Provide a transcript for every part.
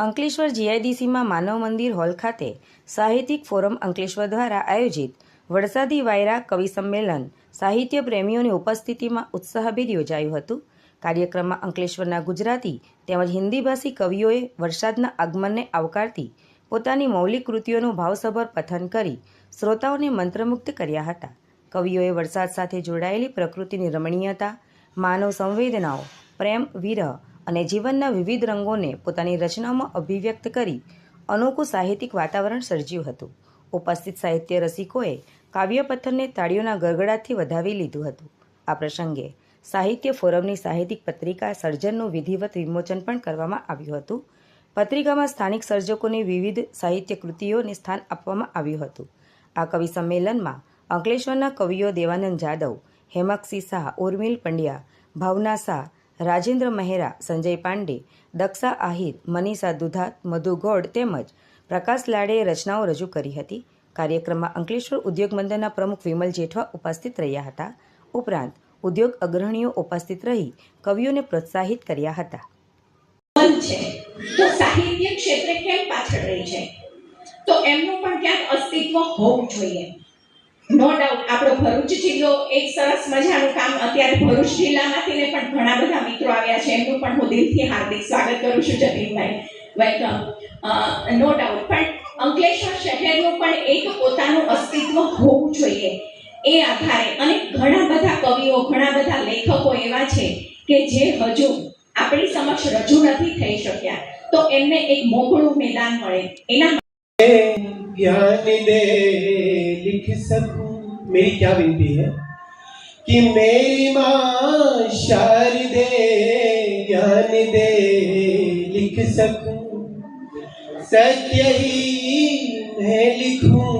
અંકલેશ્વર જીઆઈડીસીમાં માનવ મંદિર હોલ ખાતે સાહિત્યિક ફોરમ અંકલેશ્વર દ્વારા આયોજિત વરસાદી વાયરા કવિ સંમેલન સાહિત્ય પ્રેમીઓની ઉપસ્થિતિમાં ઉત્સાહભેર યોજાયું હતું. કાર્યક્રમમાં અંકલેશ્વરના ગુજરાતી તેમજ હિન્દીભાષી કવિઓએ વરસાદના આગમનને આવકારતી પોતાની મૌલિક કૃતિઓનું ભાવસભર પઠન કરી શ્રોતાઓને મંત્રમુગ્ધ કર્યા હતા. કવિઓએ વરસાદ સાથે જોડાયેલી પ્રકૃતિની રમણીયતા, માનવ સંવેદનાઓ, પ્રેમ, વિરહ અને જીવનના વિવિધ રંગોને પોતાની રચનામાં અભિવ્યક્ત કરી અનોખું સાહિત્યિક વાતાવરણ સર્જ્યું હતું. ઉપસ્થિત સાહિત્ય રસિકોએ કાવ્યપથનને તાળીઓના ગડગડાટથી વધાવી લીધું હતું. આ પ્રસંગે સાહિત્ય ફોરમની સાહિત્યિક પત્રિકા સર્જનનું વિધિવત વિમોચન પણ કરવામાં આવ્યું હતું. પત્રિકામાં સ્થાનિક સર્જકોની વિવિધ સાહિત્ય કૃતિઓને સ્થાન આપવામાં આવ્યું હતું. આ કવિ સંમેલનમાં અંકલેશ્વરના કવિઓ દેવાનંદ જાદવ, હેમકસિંહ શાહ, ઉર્મિલ પંડ્યા, ભાવના શાહ, રાજેન્દ્ર મહેરા, સંજય પાંડે, દક્ષા આહિર, મનીષા દુધાત, મધુ ગોડ તેમજ પ્રકાશ લાડેએ રચનાઓ રજૂ કરી હતી. કાર્યક્રમમાં અંકલેશ્વર ઉદ્યોગ મંડળના પ્રમુખ વિમલ જેઠવા ઉપસ્થિત રહ્યા હતા. ઉપરાંત ઉદ્યોગ અગ્રણીઓ ઉપસ્થિત રહી કવિઓને પ્રોત્સાહિત કર્યા હતા. તો સાહિત્ય ક્ષેત્રે કેમ પાછળ રહી છે? તો એમનું પણ ક્યાંક અસ્તિત્વ હોવું જોઈએ. નો ડાઉટ આપણો ભરૂચ જિલ્લો એક સરસ મજાનું કામ અત્યારે ભરૂચ જિલ્લામાંથી ને પણ ઘણા બધા મિત્રો આવ્યા છે, એમનું પણ હું દિલથી હાર્દિક સ્વાગત કરું છું. જતીનભાઈ, વેલકમ. નો ડાઉટ પણ અંકલેશ્વર શહેરનું પણ એક પોતાનું અસ્તિત્વ હોવું જોઈએ. એ આધારે અને ઘણા બધા કવિઓ, ઘણા બધા લેખકો એવા છે કે જે હજુ આપણી સમક્ષ રજૂ નથી થઈ શક્યા, તો એમને એક મોકળું મેદાન મળે એના ज्ञान दे लिख सकूं. मेरी क्या विनती है कि मेरी माँ शार दे ज्ञान दे लिख सकूं. सत्य ही मैं लिखूं,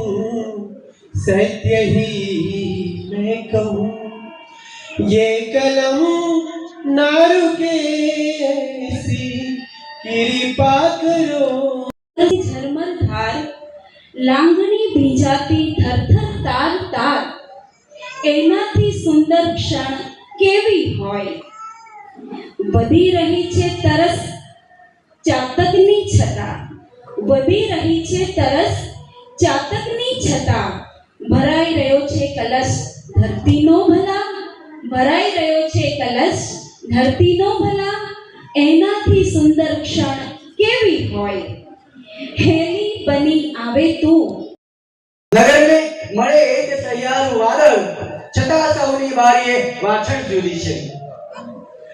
सत्य ही मैं कहूं. ये कलम ना रुके ऐसी कृपा करो. झरमर धार लांगणी ભીજાતી થરથર તાર તાર, એનાથી સુંદર ક્ષણ કેવી હોય. વધી રહી છે તરસ ચાતકની છતાં, વધી રહી છે તરસ ચાતકની છતાં, ભરાઈ રહ્યો છે કલશ ધરતીનો ભલા, ભરાઈ રહ્યો છે કલશ ધરતીનો ભલા, એનાથી સુંદર ક્ષણ કેવી હોય. હેલી બની આવે તું. નગરને મળે એ જ તૈયાર વાદળ, છતાં સૌની બારીએ વાછણ જુદી છે.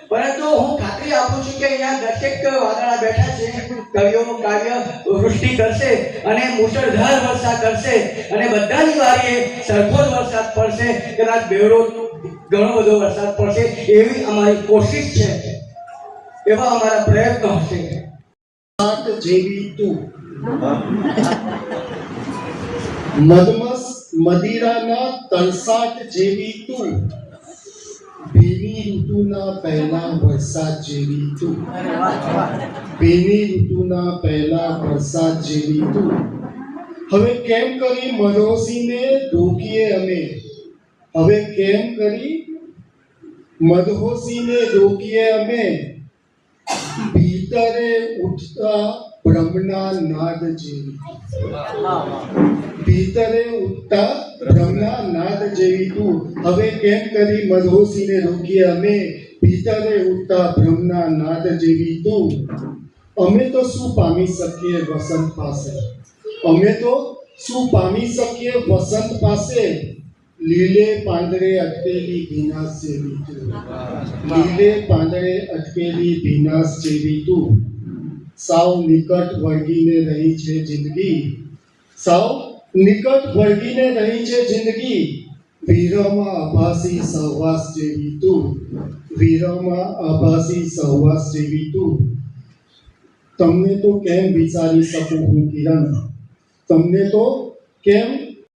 પરંતુ હું ખાતરી આપું છું કે અહીંયા દરેક વાદળા બેઠા છે, કવિઓનું કાવ્ય વૃષ્ટિ કરશે અને મુશળધાર વરસાદ કરશે અને બધાની બારીએ સરખો જ વરસાદ પડશે. કદાચ બેવડો ઘણો બધો વરસાદ પડશે એવી અમારી કોશિશ છે, એવા અમારા પ્રયત્નો હશે. જેવી તું મદમસ મદિરાના તલસાટ જેવી તું, ભીની ઋતુના પહેલા વરસાદ જેવી તું, ભીની ઋતુના પહેલા વરસાદ જેવી તું. હવે કેમ કરી મધોસીને રોકીએ અમે, હવે કેમ કરી મધોસીને રોકીએ અમે. ભીતરે ઉઠતા બ્રહ્મના નાદ જેવી, ભીતરે ઉઠતા બ્રહ્મના નાદ જેવી તું. હવે કેમ કરી મધોસીને રોકીએ અમે, ભીતરે ઉઠતા બ્રહ્મના નાદ જેવી તું. અમે તો શું પામી શકીએ વસંત પાસે, અમે તો શું પામી શકીએ વસંત પાસે. લીલે પાંદડે અટકેલી ભીનાશ જેવી તું, લીલે પાંદડે અટકેલી ભીનાશ જેવી તું. સાવ નિકટ વળગીને રહી છે જિંદગી, સાવ નિકટ વળગીને રહી છે જિંદગી. વીરમાં આભાસી સહવાસ જેવી તું, વીરમાં આભાસી સહવાસ જેવી તું. તમને તો કેમ વિચારી શકું હું કિરણ, તમને તો કેમ